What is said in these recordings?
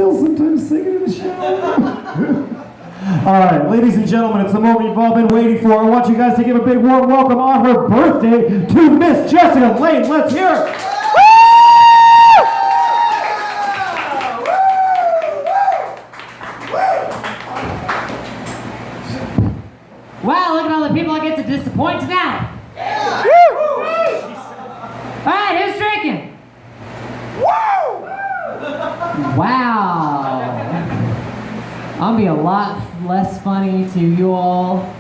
still sometimes singing in the shower. All right, ladies and gentlemen, it's the moment you've all been waiting for. I want you guys to give a big warm welcome on her birthday to Miss Jessica Lane. Let's hear it. Wow, look at all the people I get to disappoint tonight. All right, who's drinking? Wow. I'll be a lot less funny to you all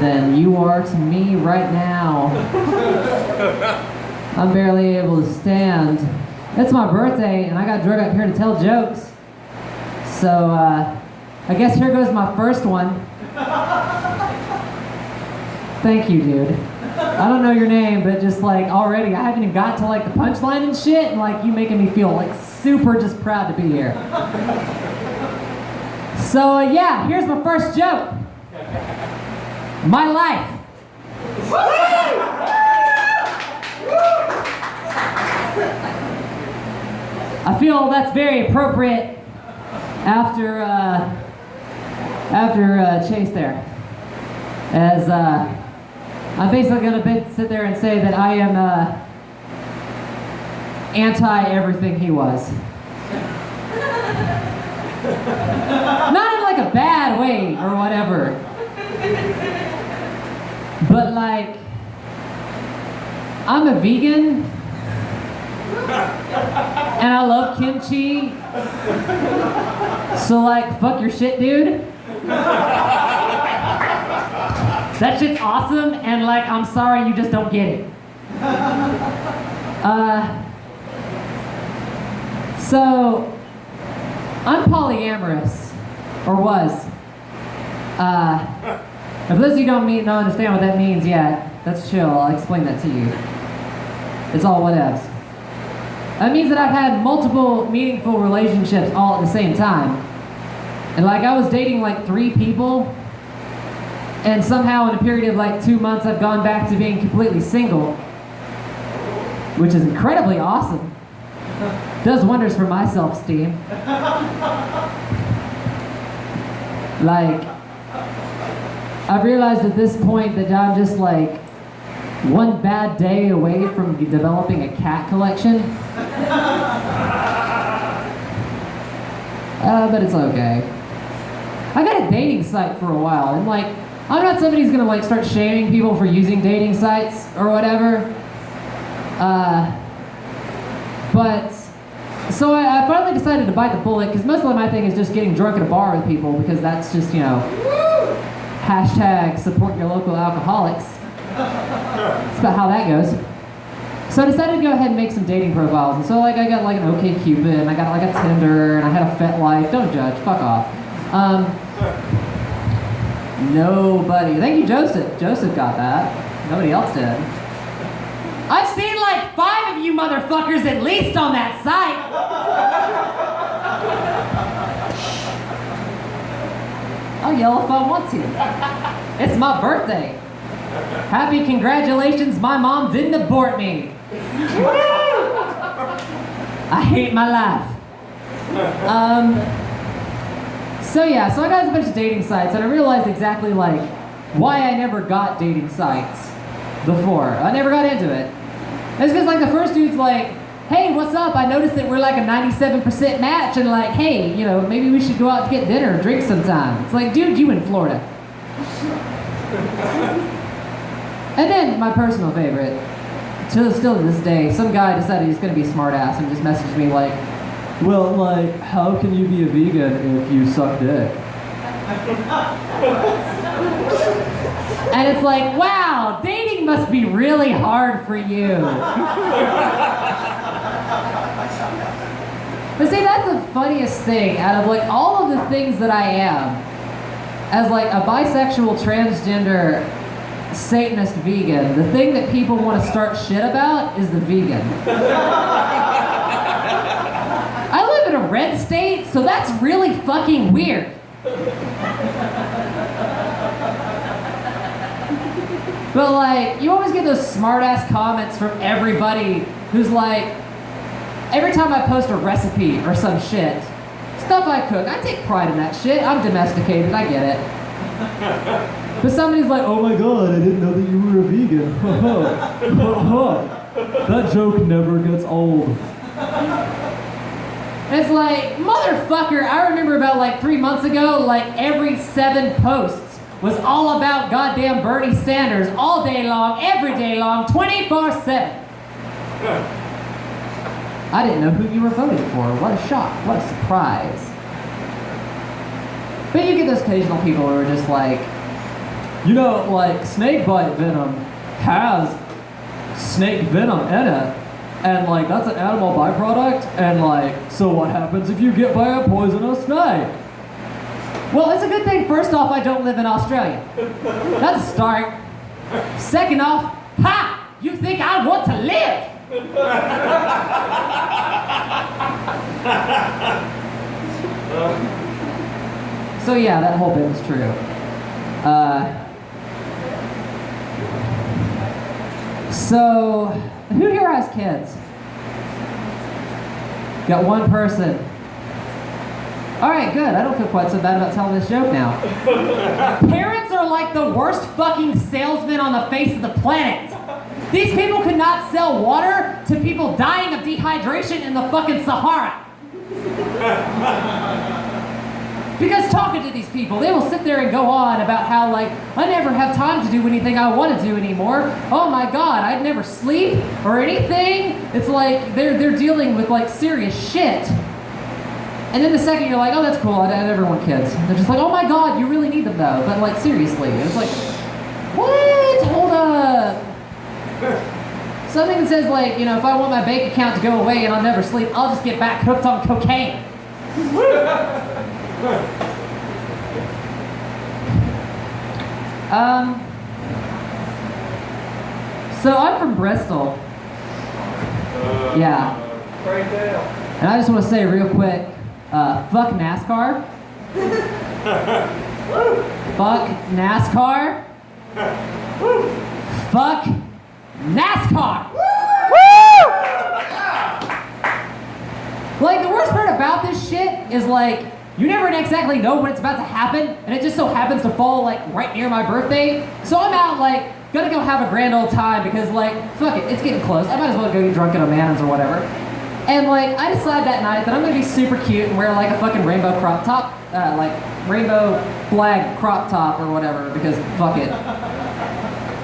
than you are to me right now. I'm barely able to stand. It's my birthday and I got drug up here to tell jokes. So, I guess here goes my first one. Thank you, dude. I don't know your name, but just like already, I haven't even got to like the punchline and shit, and like you making me feel like super just proud to be here. So yeah, here's my first joke. My life. I feel that's very appropriate after Chase there, as I'm basically gonna sit there and say that I am anti everything he was. Not in like a bad way or whatever, but like I'm a vegan and I love kimchi. So like, fuck your shit, dude. That shit's awesome, and like, I'm sorry you just don't get it. So, I'm polyamorous, or was. If those of you don't understand what that means yet, that's chill, I'll explain that to you. It's all whatevs. That means that I've had multiple meaningful relationships all at the same time. And like I was dating like 3 people, and somehow in a period of like 2 months I've gone back to being completely single, which is incredibly awesome. Does wonders for my self-esteem. Like, I've realized at this point that I'm just like one bad day away from developing a cat collection. But it's okay. I got a dating site for a while, and like, I'm not somebody who's gonna like start shaming people for using dating sites or whatever. But so I finally decided to bite the bullet, because most of my thing is just getting drunk at a bar with people, because that's just, you know, hashtag support your local alcoholics. That's about how that goes. So I decided to go ahead and make some dating profiles, and so like I got like an OkCupid, and I got like a Tinder, and I had a FetLife. Don't judge, fuck off. Nobody. Thank you, Joseph. Joseph got that. Nobody else did. I've seen like 5 of you motherfuckers at least on that site. I'll yell if I want to. It's my birthday. Happy congratulations, my mom didn't abort me. I hate my life. So yeah, so I got a bunch of dating sites, and I realized exactly like why I never got dating sites before. I never got into it. It's because like the first dude's like, hey, what's up? I noticed that we're like a 97% match, and like, hey, you know, maybe we should go out to get dinner or drink sometime. It's like, dude, you in Florida. And then my personal favorite, still to this day, some guy decided he's gonna be a smart ass and just messaged me like, well, like, how can you be a vegan if you suck dick? And it's like, wow, dating must be really hard for you. But see, that's the funniest thing out of like all of the things that I am, as like a bisexual, transgender, Satanist vegan, the thing that people want to start shit about is the vegan. I live in a red state, so that's really fucking weird. But like, you always get those smart-ass comments from everybody who's like, every time I post a recipe or some shit, stuff I cook, I take pride in that shit. I'm domesticated, I get it. But somebody's like, oh my god, I didn't know that you were a vegan. That joke never gets old. And it's like, motherfucker, I remember about like 3 months ago, like every 7 posts was all about goddamn Bernie Sanders all day long, every day long, 24/7. I didn't know who you were voting for. What a shock. What a surprise. But you get those occasional people who are just like, you know, like snake bite venom has snake venom in it. And like, that's an animal byproduct. And like, so what happens if you get by a poisonous snake? Well, it's a good thing, first off, I don't live in Australia. That's a start. Second off, ha! You think I want to live? So yeah, that whole bit was true. So, who here has kids? Got one person. Alright, good. I don't feel quite so bad about telling this joke now. Parents are like the worst fucking salesmen on the face of the planet. These people could not sell water to people dying of dehydration in the fucking Sahara. Because talking to these people, they will sit there and go on about how, like, I never have time to do anything I want to do anymore. Oh my god, I'd never sleep or anything. It's like they're dealing with like serious shit. And then the second you're like, oh, that's cool, I never want kids. They're just like, oh my god, you really need them though. But like, seriously, it's like, what? Hold up. Something that says like, you know, if I want my bank account to go away and I'll never sleep, I'll just get back hooked on cocaine. So I'm from Bristol. Yeah. And I just want to say real quick, fuck NASCAR. Fuck NASCAR. Fuck NASCAR. Like, the worst part about this shit is like, you never exactly know when it's about to happen, and it just so happens to fall like right near my birthday. So I'm out like, gonna go have a grand old time because like, fuck it, it's getting close. I might as well go get drunk at O'Mannon's or whatever. And like, I decide that night that I'm gonna be super cute and wear like a fucking rainbow crop top, like rainbow flag crop top or whatever, because fuck it.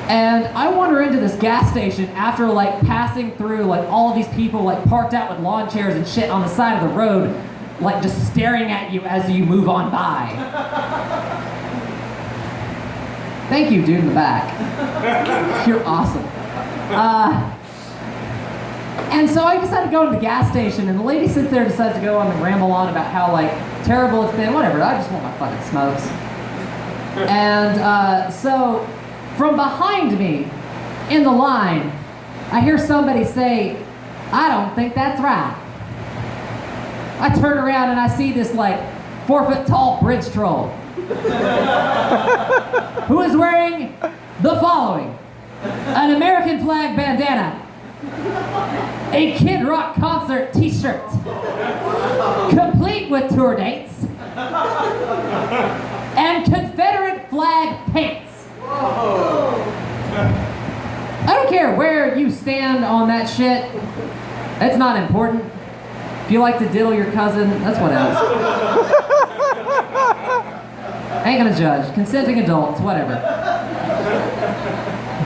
And I wander into this gas station after like passing through like all of these people like parked out with lawn chairs and shit on the side of the road, like just staring at you as you move on by. Thank you, dude in the back. You're awesome. And so I decided to go to the gas station, and the lady sits there and decides to go on and ramble on about how like terrible it's been, whatever, I just want my fucking smokes. And so from behind me in the line, I hear somebody say, I don't think that's right. I turn around and I see this like 4-foot tall bridge troll who is wearing the following: an American flag bandana, a Kid Rock concert t-shirt, complete with tour dates, and Confederate flag pants. I don't care where you stand on that shit. It's not important. If you like to diddle your cousin, that's what else. I ain't gonna judge. Consenting adults, whatever.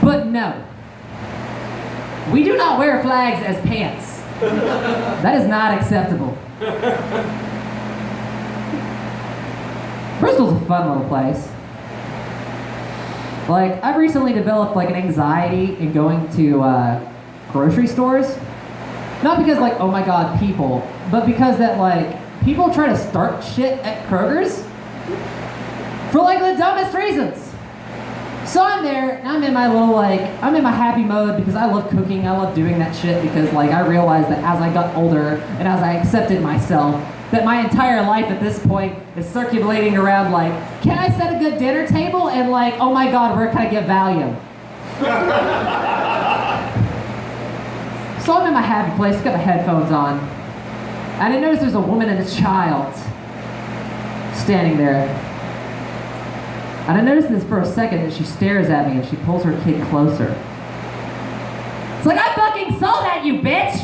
But no. We do not wear flags as pants. That is not acceptable. Bristol's a fun little place. Like, I've recently developed like an anxiety in going to grocery stores. Not because like, oh my god, people, but because that like, people try to start shit at Kroger's for like the dumbest reasons. So I'm there, and I'm in my little like, I'm in my happy mode because I love cooking, I love doing that shit because like, I realized that as I got older and as I accepted myself, that my entire life at this point is circulating around like, can I set a good dinner table? And like, oh my god, where can I get Valium? So I'm in my happy place, got my headphones on. And I notice there's a woman and a child standing there. And I notice this for a second that she stares at me and she pulls her kid closer. It's like, I fucking saw that, you bitch!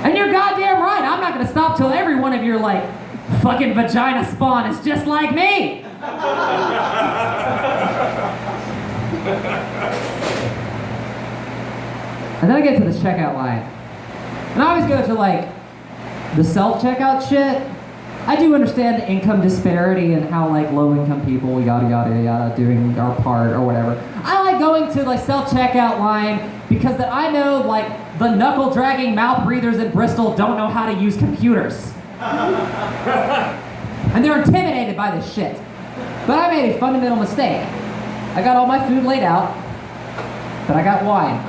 And you're goddamn right, I'm not gonna stop till every one of your, like, fucking vagina spawn is just like me! And then I get to the checkout line. And I always go to, like, the self-checkout shit. I do understand the income disparity and how, like, low-income people, yada, yada, yada, doing our part or whatever. I like going to, like, self-checkout line because that I know, like, the knuckle-dragging mouth breathers in Bristol don't know how to use computers. And they're intimidated by this shit. But I made a fundamental mistake. I got all my food laid out, but I got wine.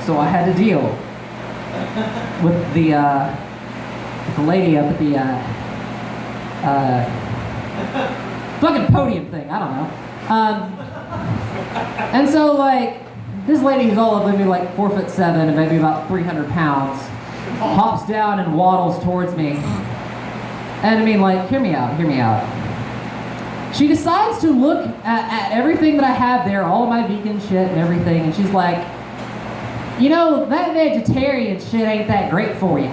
So I had to deal with the lady up at the fucking podium thing. I don't know. And so, like, this lady who's all of maybe like 4'7" and maybe about 300 pounds hops down and waddles towards me. And I mean, like, hear me out. She decides to look at everything that I have there, all of my vegan shit and everything, and she's like, you know, that vegetarian shit ain't that great for you.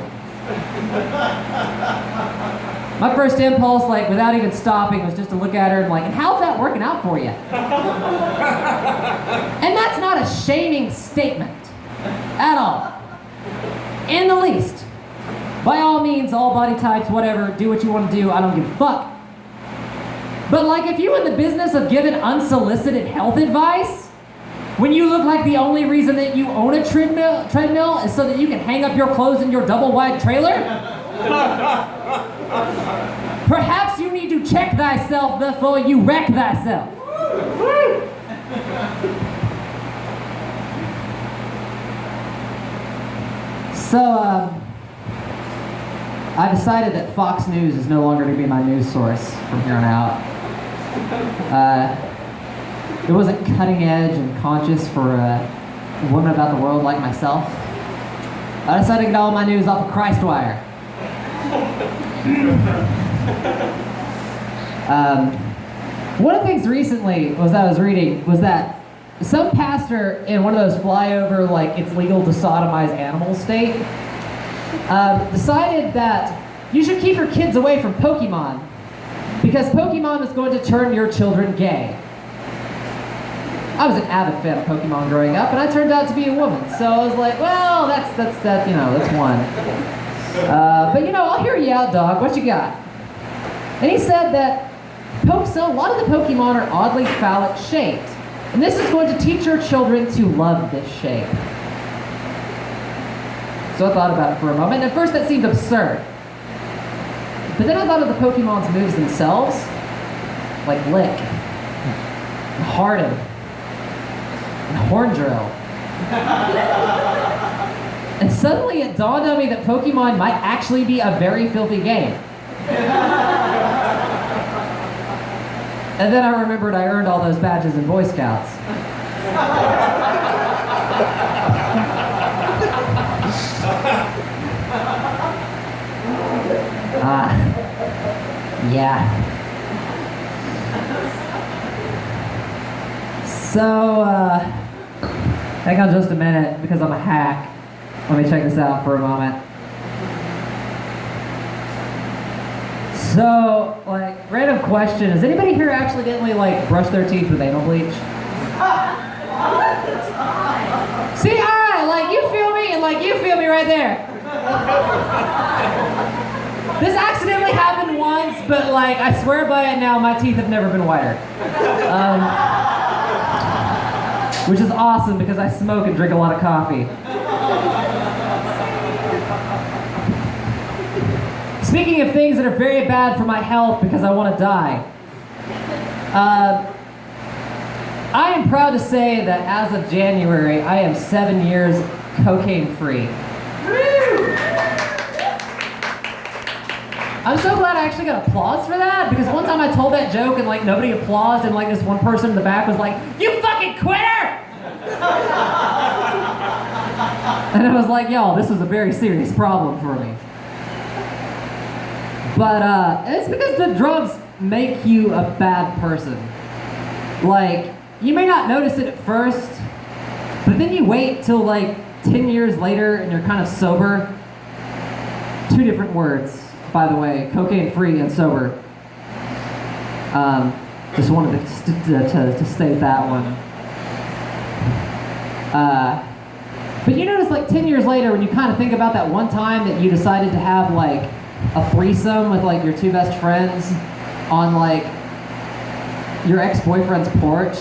My first impulse, like, without even stopping, was just to look at her and like, and how's that working out for you? And that's not a shaming statement at all. In the least. By all means, all body types, whatever, do what you want to do, I don't give a fuck. But like, if you're in the business of giving unsolicited health advice, when you look like the only reason that you own a treadmill is so that you can hang up your clothes in your double-wide trailer, perhaps you need to check thyself before you wreck thyself. So, I decided that Fox News is no longer going to be my news source from here on out. It wasn't cutting edge and conscious for a woman about the world like myself. I decided to get all my news off of Christwire. One of the things recently I was reading was that some pastor in one of those flyover, like, it's legal to sodomize animals state, decided that you should keep your kids away from Pokemon because Pokemon is going to turn your children gay. I was an avid fan of Pokemon growing up, and I turned out to be a woman. So I was like, well, that's one. But you know, I'll hear you out, dog. What you got? And he said that a lot of the Pokemon are oddly phallic shaped, and this is going to teach your children to love this shape. So I thought about it for a moment. At first, that seemed absurd. But then I thought of the Pokemon's moves themselves, like Lick, and Harden, and Horn Drill. And suddenly it dawned on me that Pokemon might actually be a very filthy game. And then I remembered I earned all those badges in Boy Scouts. Yeah. So, hang on just a minute, because I'm a hack. Let me check this out for a moment. So, like, random question. Has anybody here accidentally, like, brushed their teeth with anal bleach? See, alright, like, you feel me, and, like, you feel me right there. This accidentally happened once, but, like, I swear by it now, my teeth have never been whiter. Which is awesome, because I smoke and drink a lot of coffee. Speaking of things that are very bad for my health because I want to die, I am proud to say that as of January, I am 7 years cocaine-free. I'm so glad I actually got applause for that, because one time I told that joke and, like, nobody applauded, and, like, this one person in the back was like, "You fucking quitter!" And I was like, yo, this was a very serious problem for me. But it's because the drugs make you a bad person. Like, you may not notice it at first, but then you wait till like 10 years later and you're kind of sober. Two different words, by the way, cocaine free and sober. Just wanted to state that one. But you notice like 10 years later when you kind of think about that one time that you decided to have like a threesome with like your two best friends on like your ex-boyfriend's porch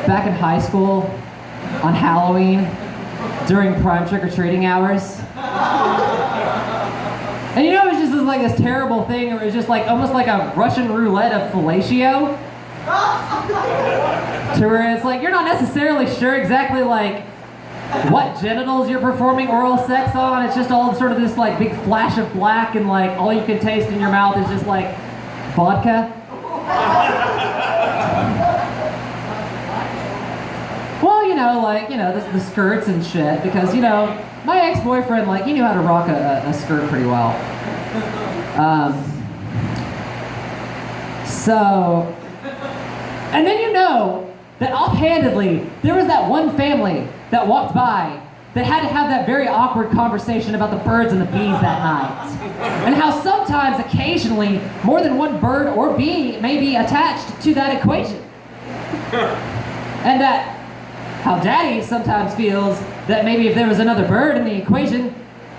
back in high school on Halloween during prime trick-or-treating hours. And you know, it was just like this terrible thing. It was just like almost like a Russian roulette of fellatio. To where it's like you're not necessarily sure exactly like what genitals you're performing oral sex on. It's just all sort of this like big flash of black, and like all you can taste in your mouth is just like vodka. Well, you know, like, you know, the skirts and shit, because, you know, my ex-boyfriend, like, he knew how to rock a skirt pretty well. So, and then you know that offhandedly, there was that one family that walked by that had to have that very awkward conversation about the birds and the bees that night. And how sometimes, occasionally, more than one bird or bee may be attached to that equation. And that how Daddy sometimes feels that maybe if there was another bird in the equation,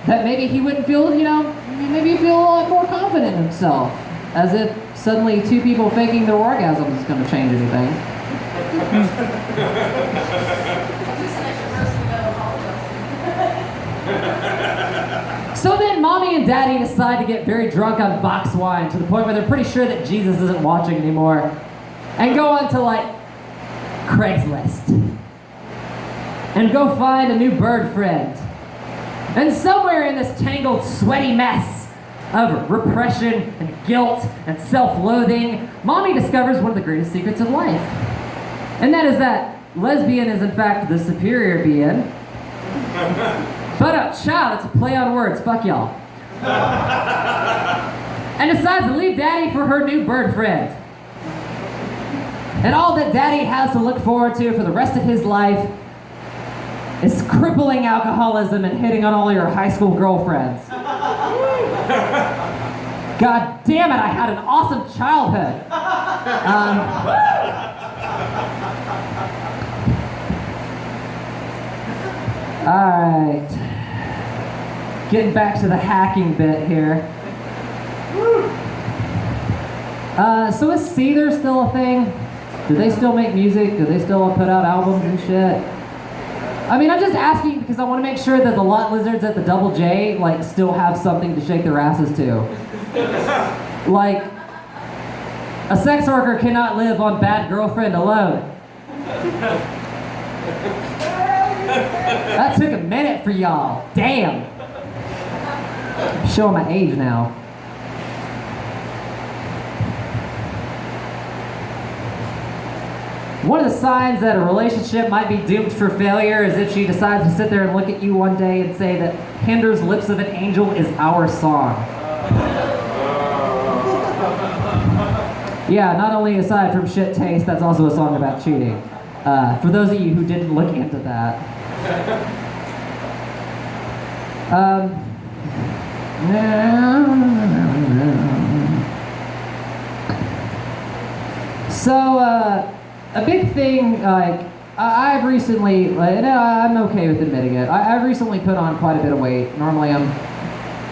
that maybe he wouldn't feel, you know, maybe he'd feel a lot more confident in himself. As if suddenly two people faking their orgasms is going to change anything. So then Mommy and Daddy decide to get very drunk on box wine to the point where they're pretty sure that Jesus isn't watching anymore, and go on to like Craigslist and go find a new bird friend. And somewhere in this tangled, sweaty mess of repression and guilt and self-loathing, Mommy discovers one of the greatest secrets of life. And that is that lesbian is in fact the superior being. But child, it's a play on words, fuck y'all. And decides to leave Daddy for her new bird friend. And all that Daddy has to look forward to for the rest of his life is crippling alcoholism and hitting on all your high school girlfriends. God damn it, I had an awesome childhood. Alright. Getting back to the hacking bit here. So is Seether still a thing? Do they still make music? Do they still put out albums and shit? I mean, I'm just asking because I want to make sure that the lot lizards at the Double J, like, still have something to shake their asses to. Like, a sex worker cannot live on Bad Girlfriend alone. That took a minute for y'all. Damn. I'm showing my age now. One of the signs that a relationship might be doomed for failure is if she decides to sit there and look at you one day and say that Hinder's Lips of an Angel is our song. Yeah, not only aside from shit taste, that's also a song about cheating. For those of you who didn't look into that. So, a big thing, like, I've recently, and I'm okay with admitting it, I've recently put on quite a bit of weight. Normally I'm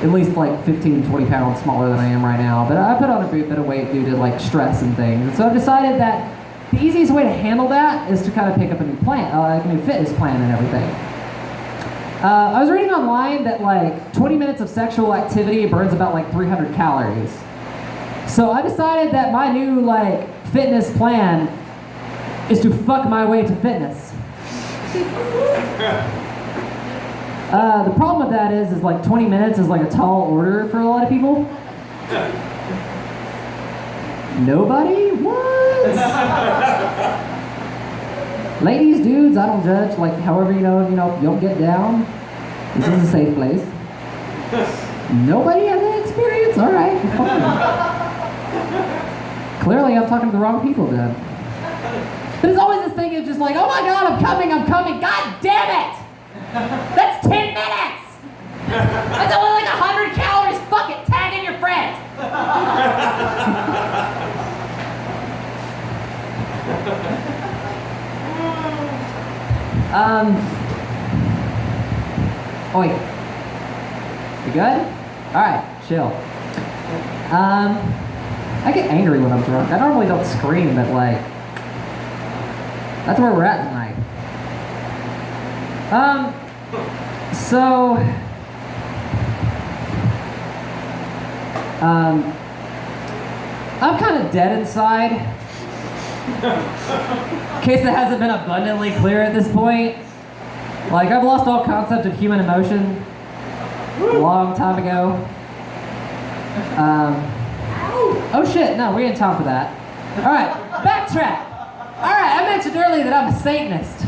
at least like 15, 20 pounds smaller than I am right now, but I put on a bit of weight due to like stress and things. And so I've decided that the easiest way to handle that is to kind of pick up a new plan, like a new fitness plan and everything. I was reading online that like 20 minutes of sexual activity burns about like 300 calories. So I decided that my new like fitness plan is to fuck my way to fitness. The problem with that is like 20 minutes is like a tall order for a lot of people. Nobody? What? Ladies, dudes, I don't judge. Like, however, you know, you'll get down. This is a safe place. Nobody has that experience? All right. Clearly, I'm talking to the wrong people then. But it's always this thing of just like, oh my God, I'm coming. God damn it! That's 10 minutes! That's only like 100 calories. Fuck it, tag in your friend. Oi. You good? Alright, chill. I get angry when I'm drunk. I normally don't scream, but like, that's where we're at tonight. I'm kind of dead inside. In case it hasn't been abundantly clear at this point. Like, I've lost all concept of human emotion a long time ago. Oh shit, no, we ain't time for that. Alright, backtrack. Alright, I mentioned earlier that I'm a Satanist.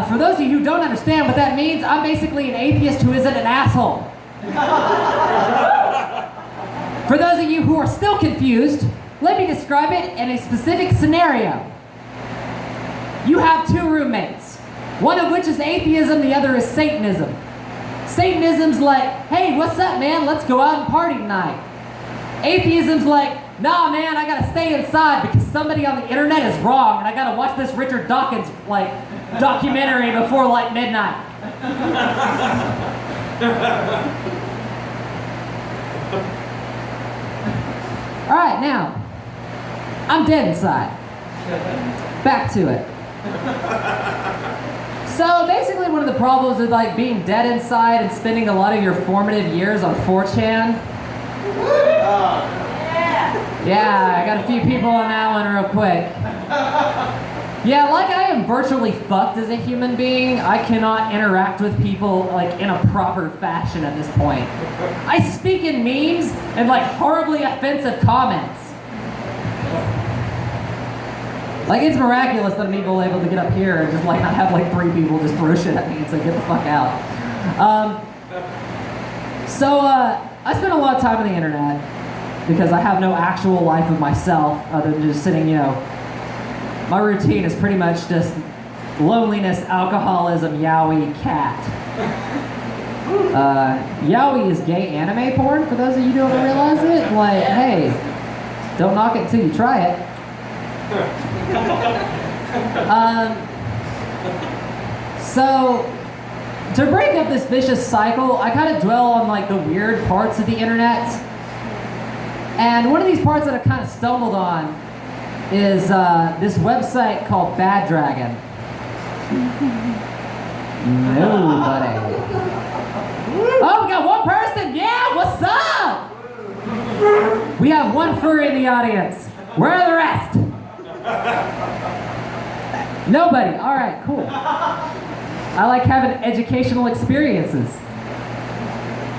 For those of you who don't understand what that means, I'm basically an atheist who isn't an asshole. For those of you who are still confused, let me describe it in a specific scenario. You have two roommates, one of which is atheism, the other is Satanism. Satanism's like, hey, what's up, man? Let's go out and party tonight. Atheism's like, nah, man, I gotta stay inside because somebody on the internet is wrong and I gotta watch this Richard Dawkins, like, documentary before, like, midnight. Alright, now, I'm dead inside. Back to it. So basically one of the problems with like being dead inside and spending a lot of your formative years on 4chan. Yeah, I got a few people on that one real quick. Yeah, like I am virtually fucked as a human being. I cannot interact with people like in a proper fashion at this point. I speak in memes and like horribly offensive comments. Like, it's miraculous that I'm able to get up here and just like not have like 3 people just throw shit at me and say, get the fuck out. I spend a lot of time on the internet because I have no actual life of myself other than just sitting, you know. My routine is pretty much just loneliness, alcoholism, yaoi, cat. Yaoi is gay anime porn, for those of you who don't realize it. Like, hey, don't knock it until you try it. So, to break up this vicious cycle, I kind of dwell on like the weird parts of the internet. And one of these parts that I kind of stumbled on is this website called Bad Dragon. Nobody. Oh, we got one person. Yeah, what's up? We have one furry in the audience. Where are the rest? Nobody. All right, cool. I like having educational experiences.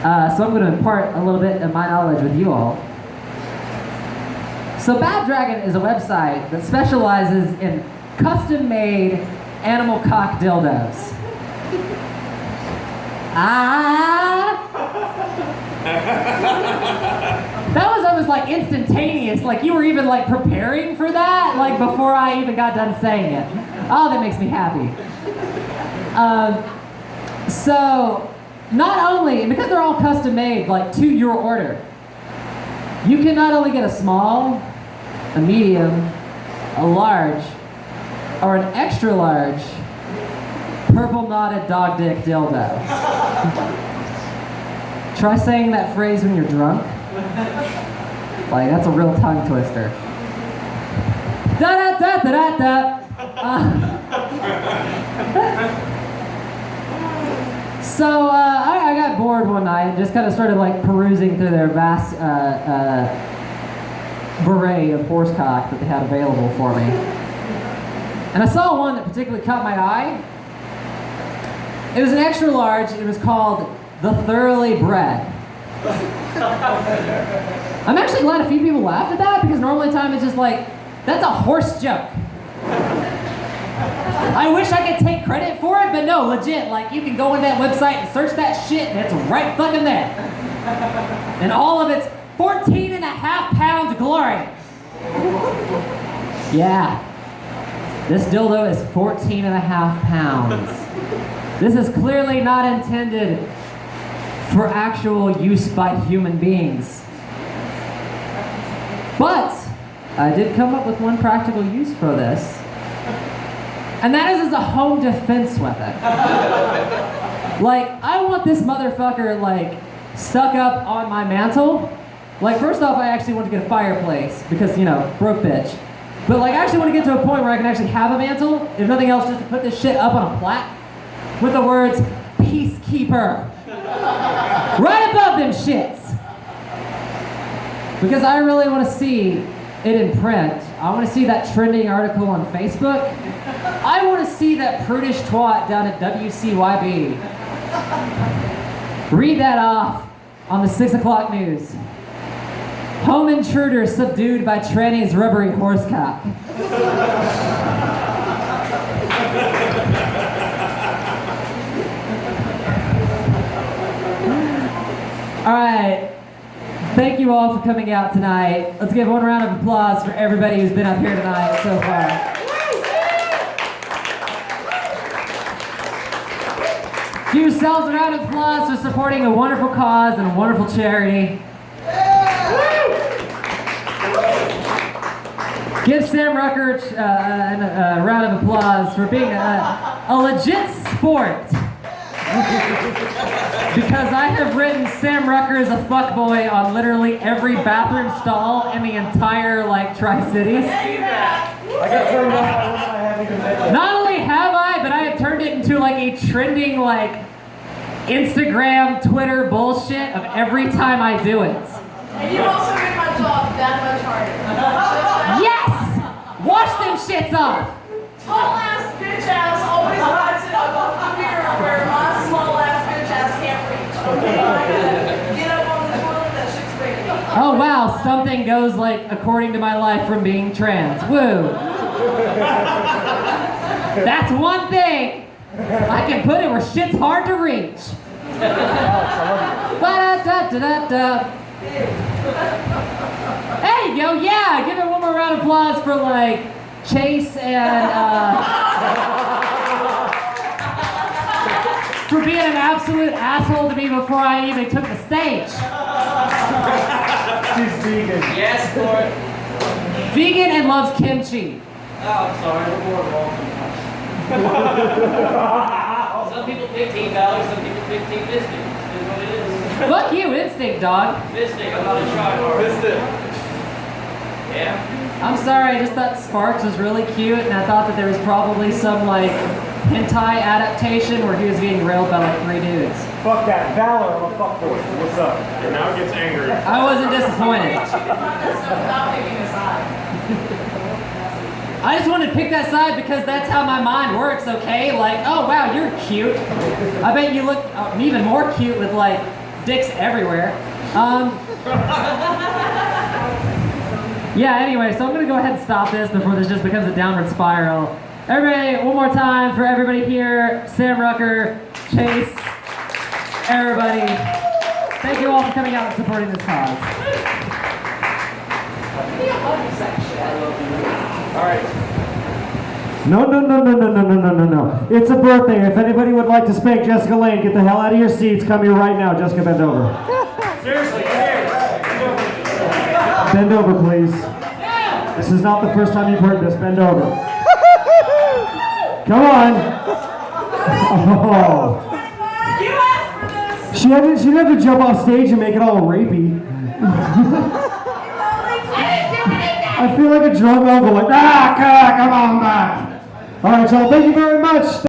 So I'm going to impart a little bit of my knowledge with you all. So Bad Dragon is a website that specializes in custom-made animal cock dildos. That was almost like instantaneous, like you were even like preparing for that, like before I even got done saying it. Oh, that makes me happy. So, not only, because they're all custom made, like to your order, you can not only get a small, a medium, a large, or an extra large purple knotted dog dick dildo. Try saying that phrase when you're drunk. Like, that's a real tongue twister. Da da da da da da. So I got bored one night and just kind of started like perusing through their vast beret of horsecock that they had available for me. And I saw one that particularly caught my eye. It was an extra large. It was called the Thoroughly Bred. I'm actually glad a few people laughed at that because normally time it's just like, that's a horse joke. I wish I could take credit for it, but no, legit, like you can go on that website and search that shit and it's right fucking there. And all of its 14 and a half pounds glory. Yeah. This dildo is 14 and a half pounds. This is clearly not intended for actual use by human beings. But I did come up with one practical use for this. And that is as a home defense weapon. Like, I want this motherfucker, like, stuck up on my mantle. Like, first off, I actually want to get a fireplace because, you know, broke bitch. But, like, I actually want to get to a point where I can actually have a mantle, if nothing else, just to put this shit up on a plaque with the words, Peacekeeper. Right above them shits. Because I really want to see it in print. I want to see that trending article on Facebook. I want to see that prudish twat down at WCYB read that off on the 6 o'clock news. Home intruder subdued by tranny's rubbery horsecock. All right. Thank you all for coming out tonight. Let's give one round of applause for everybody who's been up here tonight so far. Give yourselves a round of applause for supporting a wonderful cause and a wonderful charity. Give Sam Rucker a round of applause for being a legit sport. Because I have written Sam Rucker as a fuckboy on literally every bathroom stall in the entire, like, Tri-Cities. Not only have I, but I have turned it into, like, a trending, like, Instagram, Twitter bullshit of every time I do it. And you also make my job that much harder. Yes! Wash them shits off! Tall ass bitch ass always hides it above the mirror where my small ass bitch ass can't reach. Okay, I gotta get up on the toilet, that shit's ready. Oh wow, something goes, like, according to my life from being trans. Woo! That's one thing I can put it where shit's hard to reach. Ba-da-da-da-da-da. There you go, yeah! Give it one more round of applause for, like, Chase and, for being an absolute asshole to me before I even took the stage. She's vegan. Yes, Lord. Vegan and loves kimchi. Oh, I'm sorry. We're more involved. Some people pick Team Valley, some people pick Team Mystic. Is what it is. Fuck you, Instinct Dog. Mystic, I'm not a tryhard. Mystic. Yeah. I'm sorry, I just thought Sparks was really cute, and I thought that there was probably some, like, hentai adaptation where he was getting railed by, like, 3 dudes. Fuck that. Valor, I'm a fuckboy. What's up? And now it gets angry. I wasn't disappointed. That stuff without picking a side. I just wanted to pick that side because that's how my mind works, okay? Like, oh wow, you're cute. I bet you look even more cute with, like, dicks everywhere. Yeah, anyway, so I'm gonna go ahead and stop this before this just becomes a downward spiral. Everybody, one more time for everybody here, Sam Rucker, Chase, everybody. Thank you all for coming out and supporting this cause. All right. No. It's a birthday. If anybody would like to spank Jessica Lane, get the hell out of your seats. Come here right now. Jessica, bend over. Seriously, come here. Bend over, please. This is not the first time you've heard this. Bend over. Come on. Oh. You asked for this! She didn't have to jump off stage and make it all rapey. I feel like a drunk uncle, like, come on back. All right, y'all, thank you very much.